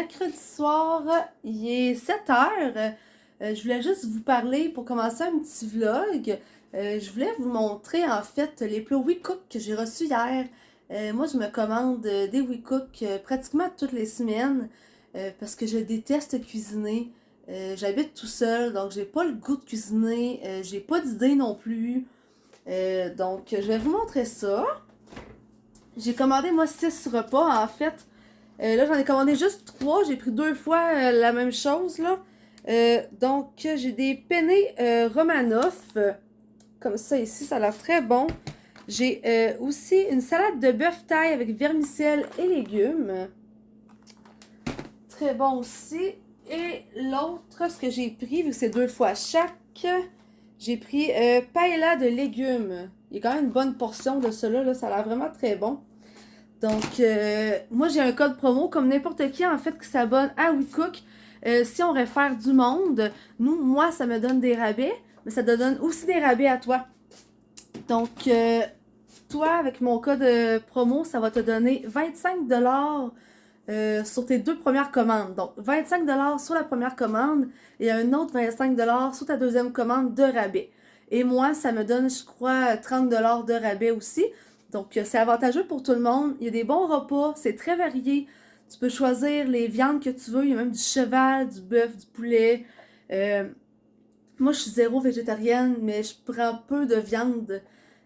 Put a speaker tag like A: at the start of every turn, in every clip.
A: mercredi soir, il est 7 heures. Je voulais juste vous parler pour commencer un petit vlog. Je voulais vous montrer en fait les plats WeCook que j'ai reçus hier. Moi, je me commande des WeCook pratiquement toutes les semaines parce que je déteste cuisiner. J'habite tout seul, donc j'ai pas le goût de cuisiner. J'ai pas d'idée non plus. Donc, je vais vous montrer ça. J'ai commandé moi 6 repas en fait. Là, j'en ai commandé juste 3. J'ai pris 2 fois la même chose, là. Donc, j'ai des penne Romanoff. Comme ça, ici, ça a l'air très bon. J'ai aussi une salade de bœuf thaï avec vermicelle et légumes. Très bon aussi. Et l'autre, ce que j'ai pris, vu que c'est 2 fois chaque, j'ai pris paella de légumes. Il y a quand même une bonne portion de cela, là. Ça a l'air vraiment très bon. Donc, moi, j'ai un code promo, comme n'importe qui, en fait, qui s'abonne à WeCook. Si on réfère du monde, moi, ça me donne des rabais, mais ça te donne aussi des rabais à toi. Donc, toi, avec mon code promo, ça va te donner 25$ sur tes 2 premières commandes. Donc, 25$ sur la première commande et un autre 25$ sur ta deuxième commande de rabais. Et moi, ça me donne, je crois, 30$ de rabais aussi. Donc, c'est avantageux pour tout le monde. Il y a des bons repas, c'est très varié. Tu peux choisir les viandes que tu veux. Il y a même du cheval, du bœuf, du poulet. Moi, je suis zéro végétarienne, mais je prends peu de viande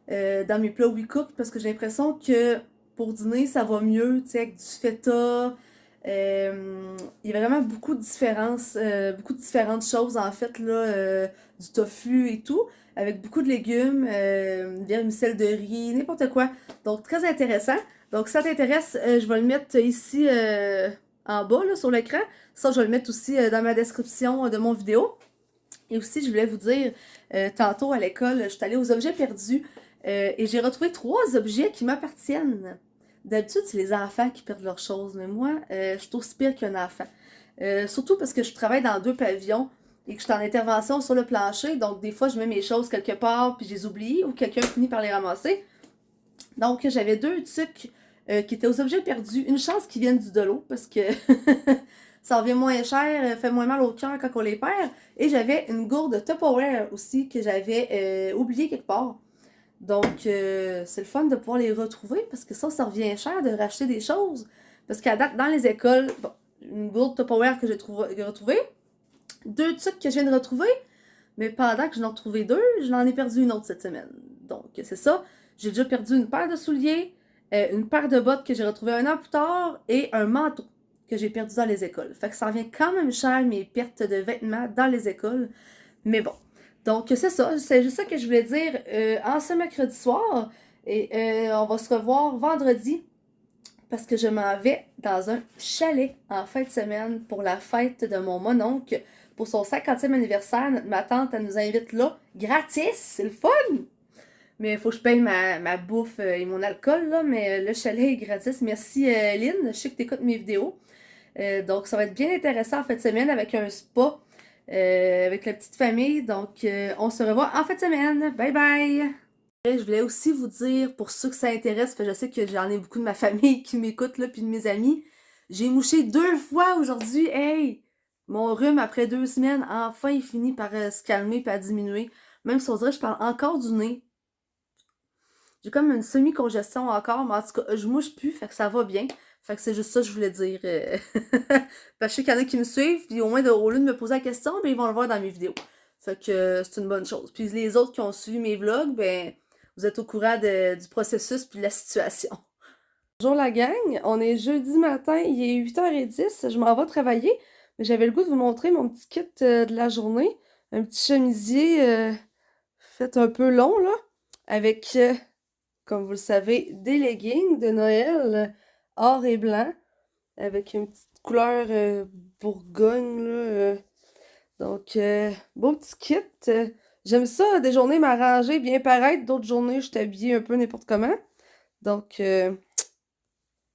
A: dans mes plats WeCook parce que j'ai l'impression que pour dîner, ça va mieux, tu sais, avec du feta. Il y a vraiment beaucoup de différences, beaucoup de différentes choses en fait, là, du tofu et tout, avec beaucoup de légumes, vermicelle de riz, n'importe quoi. Donc, très intéressant. Donc, si ça t'intéresse, je vais le mettre ici en bas, là, sur l'écran. Ça, je vais le mettre aussi dans ma description de mon vidéo. Et aussi, je voulais vous dire, tantôt à l'école, je suis allée aux objets perdus et j'ai retrouvé 3 objets qui m'appartiennent. D'habitude, c'est les enfants qui perdent leurs choses, mais moi, je suis aussi pire qu'un enfant. Surtout parce que je travaille dans 2 pavillons et que je suis en intervention sur le plancher, donc des fois, je mets mes choses quelque part puis je les oublie ou quelqu'un finit par les ramasser. Donc, j'avais 2 trucs qui étaient aux objets perdus. Une chance qu'ils viennent du Dolo parce que ça revient moins cher, fait moins mal au cœur quand on les perd. Et j'avais une gourde Tupperware aussi que j'avais oubliée quelque part. Donc, c'est le fun de pouvoir les retrouver parce que ça revient cher de racheter des choses. Parce qu'à date, dans les écoles, bon, une gourde Tupperware que j'ai retrouvée, 2 trucs que je viens de retrouver, mais pendant que j'en ai retrouvé 2, je n'en ai perdu une autre cette semaine. Donc, c'est ça. J'ai déjà perdu une paire de souliers, une paire de bottes que j'ai retrouvées 1 an plus tard et un manteau que j'ai perdu dans les écoles. Fait que ça revient quand même cher, mes pertes de vêtements dans les écoles. Mais bon. Donc, c'est ça. C'est juste ça que je voulais dire en ce mercredi soir. Et on va se revoir vendredi parce que je m'en vais dans un chalet en fin de semaine pour la fête de mon mononcle. Pour son 50e anniversaire, ma tante, elle nous invite là, gratis, c'est le fun! Mais il faut que je paye ma bouffe et mon alcool, là, mais le chalet est gratis. Merci Lynn, je sais que tu écoutes mes vidéos. Donc ça va être bien intéressant en fin de semaine avec un spa, avec la petite famille. Donc on se revoit en fin de semaine. Bye bye! Je voulais aussi vous dire, pour ceux que ça intéresse, parce que je sais que j'en ai beaucoup de ma famille qui m'écoute, là, puis de mes amis, j'ai mouché 2 fois aujourd'hui. Hey! Mon rhume, après 2 semaines, enfin, il finit par se calmer et à diminuer. Même si on dirait que je parle encore du nez. J'ai comme une semi-congestion encore, mais en tout cas, je mouche plus, fait que ça va bien. Fait que c'est juste ça que je voulais dire. Parce que je sais qu'il y en a qui me suivent, puis au moins, au lieu de me poser la question, ben, ils vont le voir dans mes vidéos. Fait que c'est une bonne chose. Puis les autres qui ont suivi mes vlogs, ben, vous êtes au courant du processus puis de la situation. Bonjour la gang, on est jeudi matin, il est 8h10, je m'en vais travailler. Mais j'avais le goût de vous montrer mon petit kit de la journée. Un petit chemisier fait un peu long, là, avec... comme vous le savez, des leggings de Noël, or et blanc, avec une petite couleur bourgogne, là. Donc, beau petit kit. J'aime ça, des journées m'arranger, bien paraître, d'autres journées, je suis habillée un peu n'importe comment. Donc,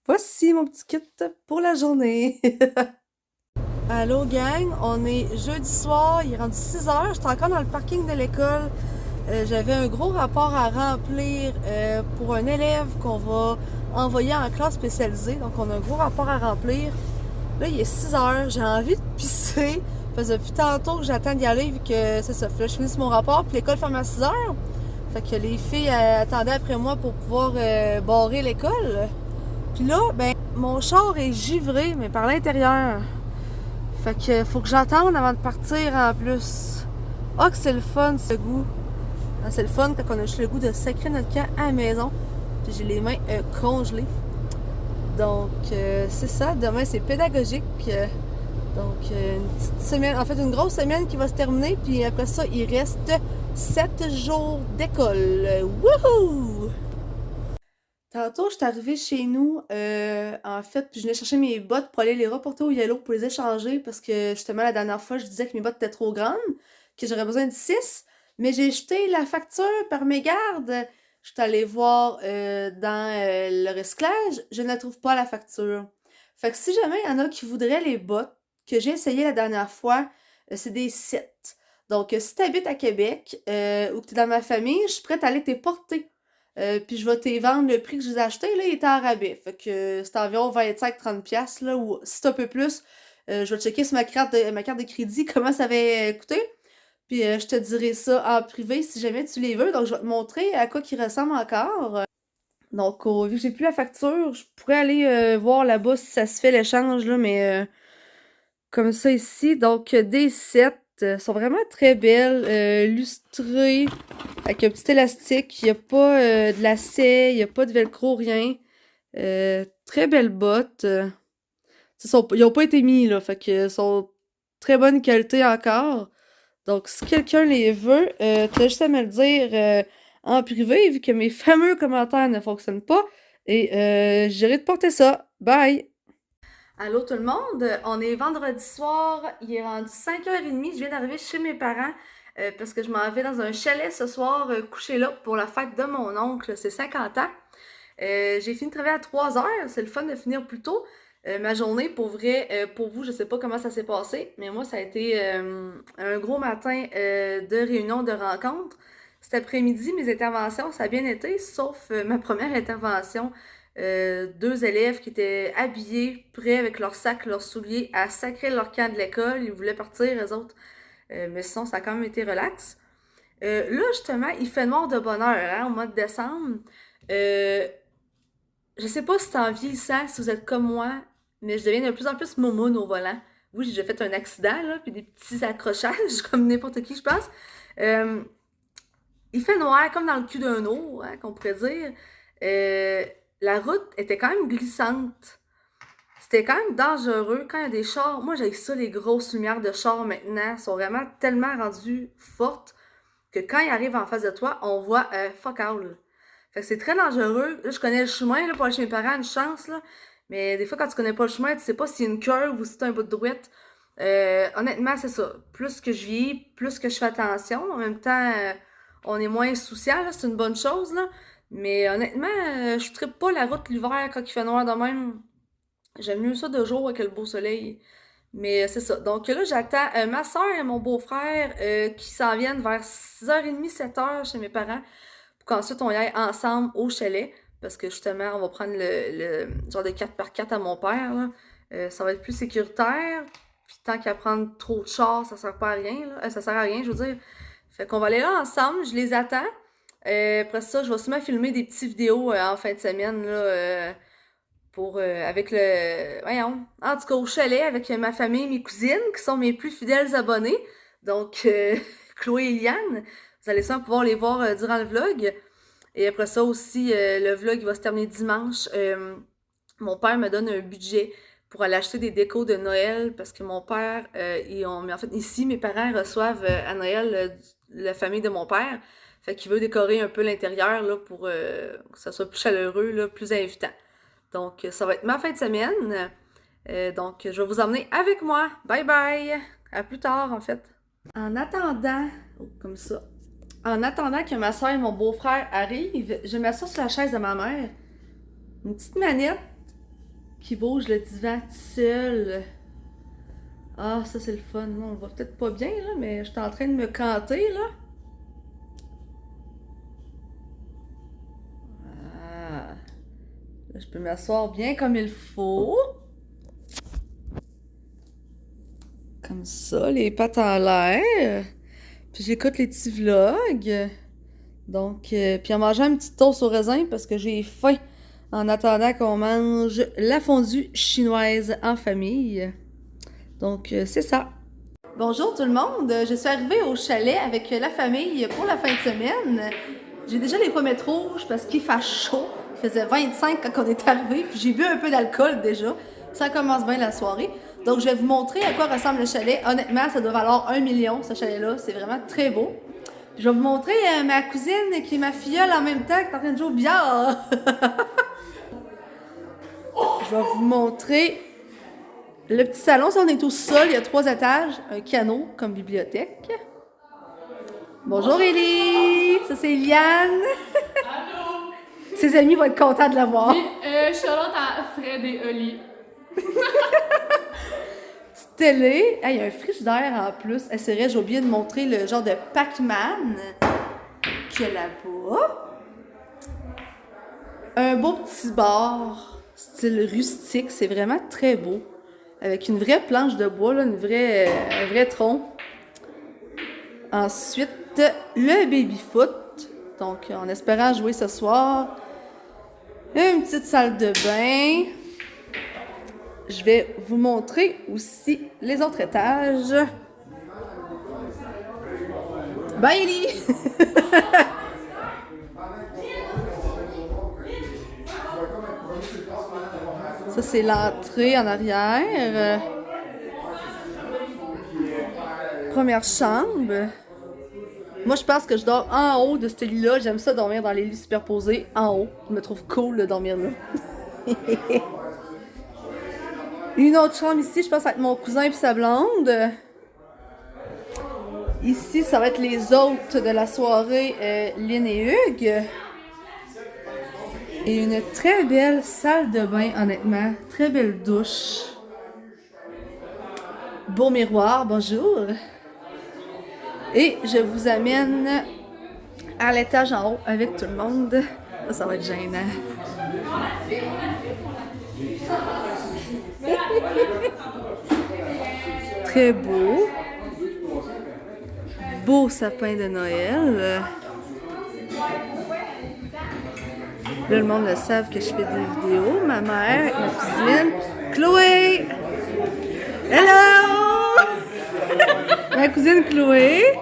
A: voici mon petit kit pour la journée. Allô gang, on est jeudi soir, il est rendu 6h, je suis encore dans le parking de l'école. J'avais un gros rapport à remplir pour un élève qu'on va envoyer en classe spécialisée. Donc, on a un gros rapport à remplir. Là, il est 6 heures, j'ai envie de pisser. Parce que depuis tantôt que j'attends d'y aller, vu que c'est ça. Là, je finis mon rapport, puis l'école ferme à 6 heures. Fait que les filles attendaient après moi pour pouvoir barrer l'école. Puis là, ben, mon char est givré, mais par l'intérieur. Fait que faut que j'attende avant de partir en plus. Ah, que c'est le fun, ce goût. Ah, c'est le fun quand on a juste le goût de sacrer notre camp à la maison. Puis j'ai les mains congelées. Donc, c'est ça. Demain, c'est pédagogique. Donc, une petite semaine, en fait, une grosse semaine qui va se terminer. Puis après ça, il reste 7 jours d'école. Wouhou! Tantôt, je suis arrivée chez nous, en fait, puis je venais chercher mes bottes pour aller les reporter au Yellow pour les échanger parce que justement, la dernière fois, je disais que mes bottes étaient trop grandes, que j'aurais besoin de 6, mais j'ai jeté la facture par mégarde. Je suis allée voir dans le recyclage, je ne la trouve pas la facture. Fait que si jamais il y en a qui voudraient les bottes que j'ai essayé la dernière fois, c'est des 7. Donc, si tu habites à Québec ou que tu es dans ma famille, je suis prête à aller te porter. Puis je vais te vendre le prix que je les ai achetés, là, il était en rabais. Fait que c'est environ 25-30$, là, ou si c'est un peu plus, je vais checker sur ma carte de crédit comment ça avait coûté. Puis je te dirai ça en privé si jamais tu les veux. Donc je vais te montrer à quoi ils ressemblent encore. Donc vu que j'ai plus la facture, je pourrais aller voir là-bas si ça se fait l'échange, là, mais comme ça ici. Donc des 7 sont vraiment très belles, lustrées, avec un petit élastique. Il n'y a pas de lacet, il n'y a pas de velcro, rien. Très belles bottes. Ils n'ont pas été mis, là, fait que sont très bonne qualité encore. Donc, si quelqu'un les veut, tu as juste à me le dire en privé, vu que mes fameux commentaires ne fonctionnent pas. Et j'irai te porter ça. Bye! Allô tout le monde, on est vendredi soir, il est rendu 5h30, je viens d'arriver chez mes parents parce que je m'en vais dans un chalet ce soir coucher là pour la fête de mon oncle, c'est 50 ans. J'ai fini de travailler à 3h, c'est le fun de finir plus tôt. Ma journée, pour vrai, pour vous, je sais pas comment ça s'est passé, mais moi, ça a été un gros matin de réunion, de rencontre. Cet après-midi, mes interventions, ça a bien été, sauf ma première intervention. 2 élèves qui étaient habillés, prêts avec leurs sacs, leurs souliers, à sacrer leur camp de l'école. Ils voulaient partir, eux autres. Mais sinon, ça a quand même été relax. Là, justement, il fait noir de bonne heure, hein, au mois de décembre. Euh, je sais pas si c'est en vieillissant, si vous êtes comme moi, mais je deviens de plus en plus momoune au volant. Oui, j'ai déjà fait un accident, là, puis des petits accrochages, comme n'importe qui, je pense. Euh, il fait noir, comme dans le cul d'un eau, hein, qu'on pourrait dire. Euh, la route était quand même glissante. C'était quand même dangereux quand il y a des chars. Moi, j'ai ça, les grosses lumières de chars maintenant sont vraiment tellement rendues fortes que quand ils arrivent en face de toi, on voit fuck all. Fait que c'est très dangereux. Là, je connais le chemin là, pour aller chez mes parents, une chance, là. Mais des fois, quand tu connais pas le chemin, tu sais pas s'il y a une curve ou si c'est un bout de droite. Honnêtement, c'est ça. Plus que je vis, plus que je fais attention. En même temps, on est moins insouciant, là, c'est une bonne chose, là. Mais honnêtement, je trippe pas la route l'hiver quand il fait noir de même. J'aime mieux ça de jour avec le beau soleil. Mais c'est ça. Donc là, j'attends ma soeur et mon beau-frère qui s'en viennent vers 6h30, 7h chez mes parents pour qu'ensuite on y aille ensemble au chalet. Parce que justement, on va prendre le genre de 4x4 à mon père, là. Ça va être plus sécuritaire. Puis tant qu'à prendre trop de chars, ça sert pas à rien, là. Ça sert à rien, je veux dire. Fait qu'on va aller là ensemble, je les attends. Après ça, je vais sûrement filmer des petites vidéos en fin de semaine, là. Pour avec le voyons en tout cas au chalet avec ma famille, mes cousines qui sont mes plus fidèles abonnés, donc Chloé et Liane, vous allez sûrement pouvoir les voir durant le vlog. Et après ça aussi le vlog il va se terminer dimanche. Mon père me donne un budget pour aller acheter des décos de Noël parce que mon père mais en fait ici mes parents reçoivent à Noël la famille de mon père, fait qu'il veut décorer un peu l'intérieur là pour que ça soit plus chaleureux là, plus invitant. Donc, ça va être ma fin de semaine. Donc, je vais vous emmener avec moi. Bye bye! À plus tard, en fait. En attendant, oh, comme ça, en attendant que ma soeur et mon beau-frère arrivent, je m'assois sur la chaise de ma mère. Une petite manette qui bouge le divan tout seul. Ah, ça c'est le fun. On va peut-être pas bien, là, mais je suis en train de me canter, là. Ah. Là, je peux m'asseoir bien comme il faut. Comme ça, les pattes en l'air. Puis j'écoute les petits vlogs. Donc, puis en mangeant une petite toast au raisin parce que j'ai faim en attendant qu'on mange la fondue chinoise en famille. Donc, c'est ça. Bonjour tout le monde, je suis arrivée au chalet avec la famille pour la fin de semaine. J'ai déjà les pommettes rouges parce qu'il fait chaud. Il faisait 25 quand on est arrivé, puis j'ai bu un peu d'alcool déjà. Ça commence bien la soirée. Donc, je vais vous montrer à quoi ressemble le chalet. Honnêtement, ça doit valoir 1 million, ce chalet-là. C'est vraiment très beau. Je vais vous montrer ma cousine qui est ma filleule en même temps, qui est en train de jouer au billard. Je vais vous montrer le petit salon. Ça, on est au sol. Il y a 3 étages. Un piano comme bibliothèque. Bonjour Élie! Ça, c'est Eliane.
B: Allô!
A: Ses amis vont être contents de la voir.
B: Charlotte à Fred et Oli.
A: Petite télé. Il y a un frigidaire en plus. C'est vrai, j'ai oublié de montrer le genre de Pac-Man qu'il y a là-bas. Un beau petit bar, style rustique. C'est vraiment très beau. Avec une vraie planche de bois, là, un vrai tronc. Ensuite, le baby-foot. Donc, en espérant jouer ce soir. Une petite salle de bain. Je vais vous montrer aussi les autres étages. Bye, Ellie! Ça, c'est l'entrée en arrière. Première chambre. Moi, je pense que je dors en haut de ce lit-là. J'aime ça dormir dans les lits superposés en haut. Je me trouve cool de dormir là. Une autre chambre ici, je pense, avec mon cousin et sa blonde. Ici, ça va être les hôtes de la soirée, Lynn et Hugues. Et une très belle salle de bain, honnêtement. Très belle douche. Beau miroir, bonjour. Et je vous amène à l'étage en haut avec tout le monde. Ça va être gênant. Très beau. Beau sapin de Noël. Là, le monde le savent que je fais des vidéos. Ma mère, ma cousine, Chloé! Hello! Ma cousine Chloé.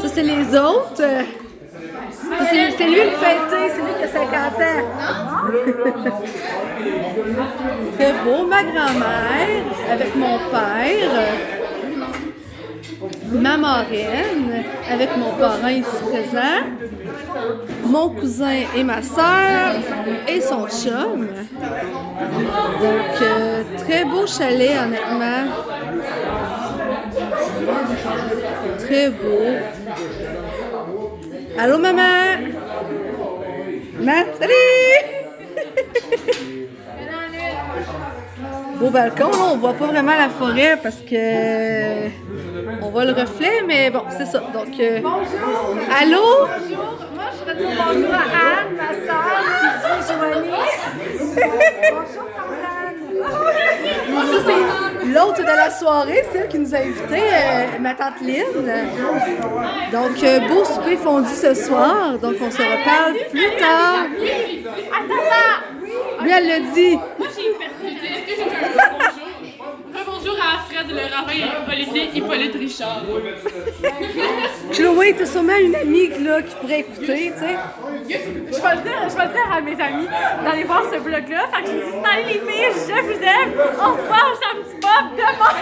A: Ça, c'est les autres. Ça, c'est lui le fêté, c'est lui qui a 50 ans. Très beau. Ma grand-mère avec mon père. Ma marraine avec mon parrain ici présent. Mon cousin et ma soeur et son chum. Donc, très beau chalet, honnêtement. Très beau. Allô, maman? Maman, salut! Beau balcon, là, on voit pas vraiment la forêt parce que on voit le reflet, mais bon, c'est ça. Donc,
C: Bonjour!
A: Allô?
C: Bonjour! Moi, je retourne bonjour à Anne, ma soeur, qui suis Joanie. Bonjour, Anne!
A: Ça, c'est l'hôte de la soirée, celle qui nous a invités, ma tante Lynn. Donc, beau souper fondu ce soir. Donc, on se reparle plus tard. Oui, elle l'a dit.
B: Moi, j'ai une perpétuité. Est-ce que je peux un bonjour? Bonjour à Fred, le ravin et Olivier Hippolyte Richard.
A: Chloé, t'as sûrement une amie là, qui pourrait écouter, tu sais.
C: Je vais le dire à mes amis d'aller voir ce vlog-là. Fait que je me dis, salut les filles, je vous aime. On se voit au samedi pop demain.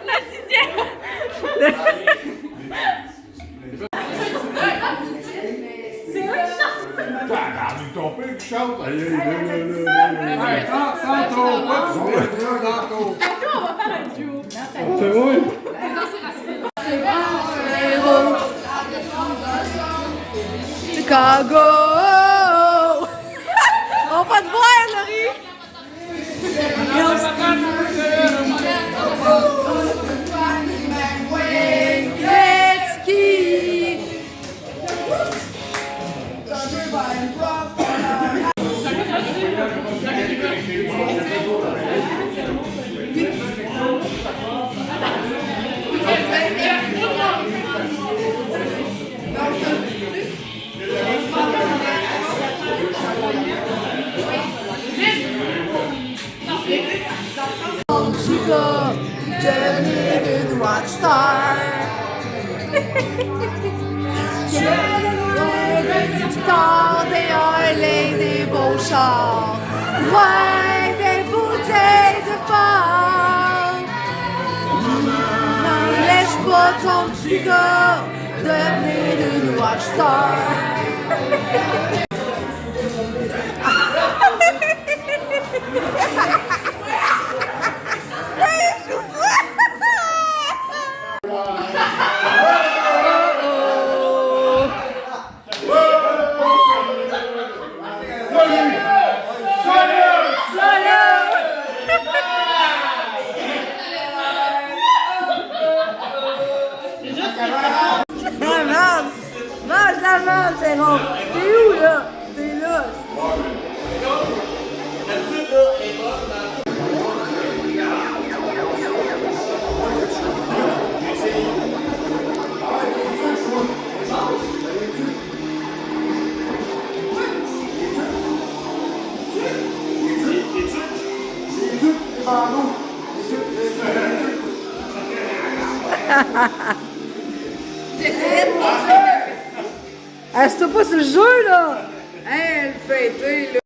C: La 10e.
D: Ton père qui chante, tantôt.
C: On va faire un duo.
D: C'est vrai?
A: Chicago! On va te voir, Laurie! Gretzky! rockstar. Guitare, des Harley, des beaux chars. Ouais, des bouteilles de phare. N'en laisse pas ton petit gars devenir une rockstar. Mange la merde, Jérôme! T'es où, là? T'es là! Reste pas sur le jeu, là! Hein, elle fêtée, là!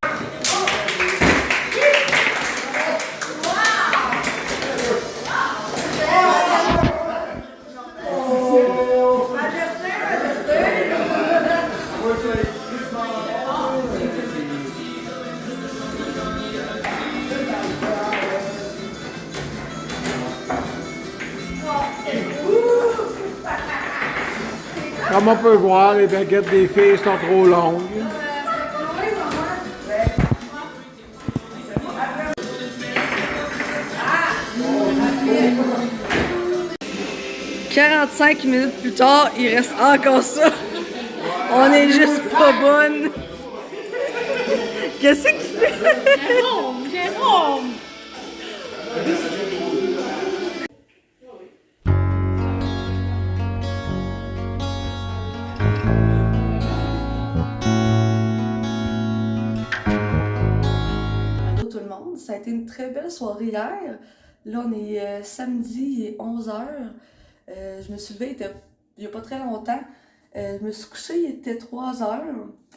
D: Comme on peut voir, les baguettes des filles sont trop longues. «
A: 45 minutes plus tard, il reste encore ça. On est juste pas bonne. Qu'est-ce qu'il fait?
C: Jérôme!
A: Allô tout le monde, ça a été une très belle soirée hier. Là, on est samedi, il est 11h. Je me suis levée il n'y a pas très longtemps. Je me suis couchée, il était 3h.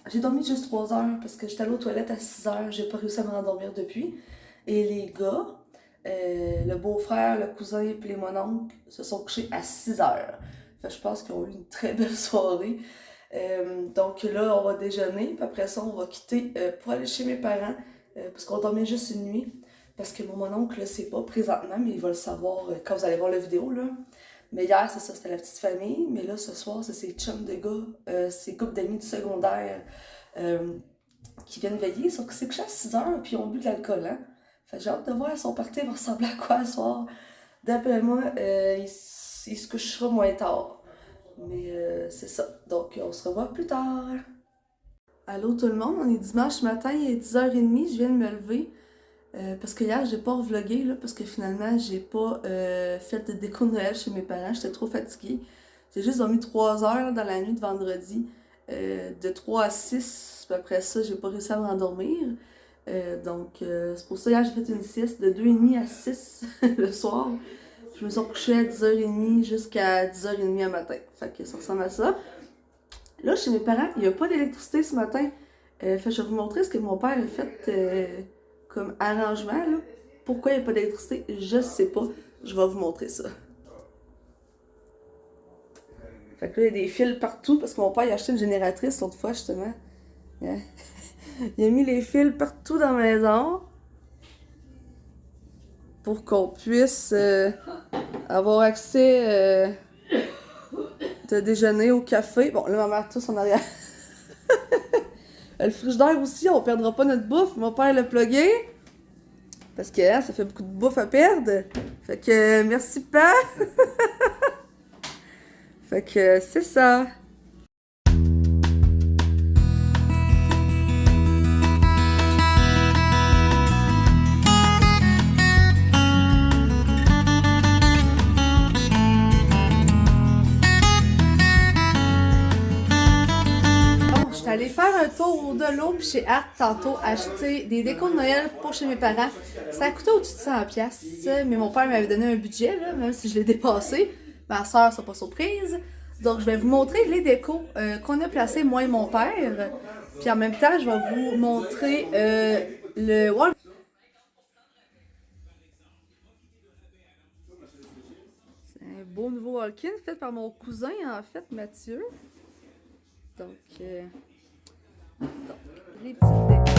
A: J'ai dormi juste 3h parce que j'étais allée aux toilettes à 6h. J'ai pas réussi à me rendormir depuis. Et les gars, le beau-frère, le cousin et les mononcles se sont couchés à 6h. Fait que je pense qu'ils ont eu une très belle soirée. Donc là, on va déjeuner. Puis après ça, on va quitter pour aller chez mes parents. Parce qu'on dormait juste une nuit. Parce que mon mononcle ne le sait pas présentement, mais il va le savoir quand vous allez voir la vidéo, là. Mais hier, c'est ça, c'était la petite famille. Mais là, ce soir, c'est ses chums de gars, ses couples d'amis du secondaire qui viennent veiller. Sauf que c'est couché à 6h, puis ils ont bu de l'alcool, hein. Fait que j'ai hâte de voir son party va ressembler à quoi ce soir. D'après moi, il se couchera moins tard. Mais c'est ça. Donc, on se revoit plus tard. Allô tout le monde, on est dimanche matin, il est 10h30, je viens de me lever. Parce que hier, j'ai pas revlogué, là, parce que finalement, j'ai pas fait de déco de Noël chez mes parents, j'étais trop fatiguée. J'ai juste dormi 3 heures dans la nuit de vendredi, de 3 à 6, puis après ça, j'ai pas réussi à me rendormir. Donc, c'est pour ça, hier, j'ai fait une sieste de 2h30 à 6 le soir. Je me suis recouchée à 10h30 jusqu'à 10h30 le matin. Fait que ça ressemble à ça. Là, chez mes parents, il n'y a pas d'électricité ce matin. Fait que je vais vous montrer ce que mon père a fait comme arrangement, là. Pourquoi il n'y a pas d'électricité, je sais pas. Je vais vous montrer ça. Fait que là, il y a des fils partout parce que mon père a acheté une génératrice l'autre fois, justement. Il a mis les fils partout dans la maison pour qu'on puisse avoir accès de déjeuner au café. Bon, là, ma mère tous en arrière. Le frigidaire aussi, on perdra pas notre bouffe. Mon père l'a plugué. Parce que ça fait beaucoup de bouffe à perdre. Fait que merci, papa. Fait que c'est ça. J'allais faire un tour de l'eau puis chez Art tantôt acheter des décos de Noël pour chez mes parents. Ça a coûté au-dessus de 100$, mais mon père m'avait donné un budget, là, même si je l'ai dépassé. ma soeur soit pas surprise. Donc, je vais vous montrer les décos qu'on a placés, moi et mon père. Puis en même temps, je vais vous montrer le wall. C'est un beau nouveau walk-in fait par mon cousin, en fait, Mathieu. Donc les petites décos.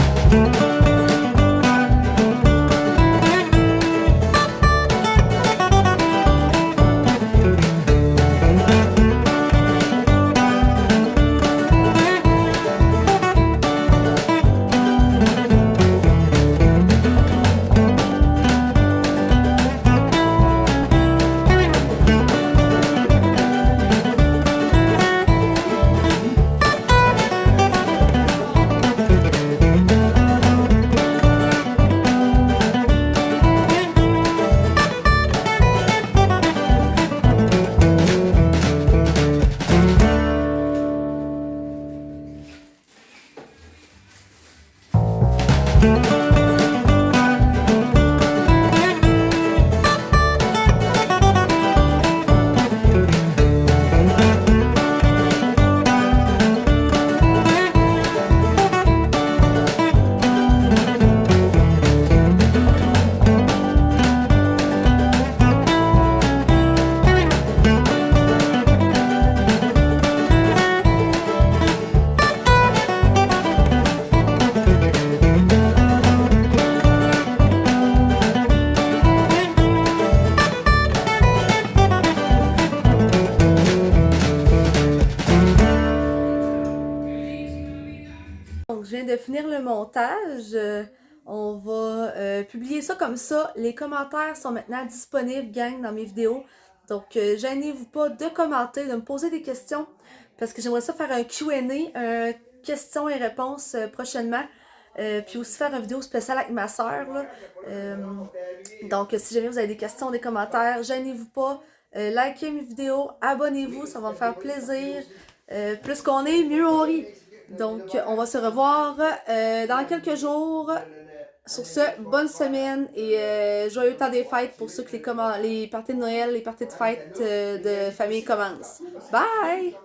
A: Donc, je viens de finir le montage. On va publier ça comme ça. Les commentaires sont maintenant disponibles, gang, dans mes vidéos. Donc, gênez-vous pas de commenter, de me poser des questions. Parce que j'aimerais ça faire un Q&A, questions et réponses prochainement. Puis aussi faire une vidéo spéciale avec ma soeur. Donc, si jamais vous avez des questions, des commentaires, gênez-vous pas. Likez mes vidéos, abonnez-vous, ça va me faire plaisir. Plus qu'on est, mieux on rit. Donc, on va se revoir dans quelques jours. Sur ce, bonne semaine et joyeux temps des fêtes pour ceux que les parties de Noël, les parties de fête de famille commencent. Bye!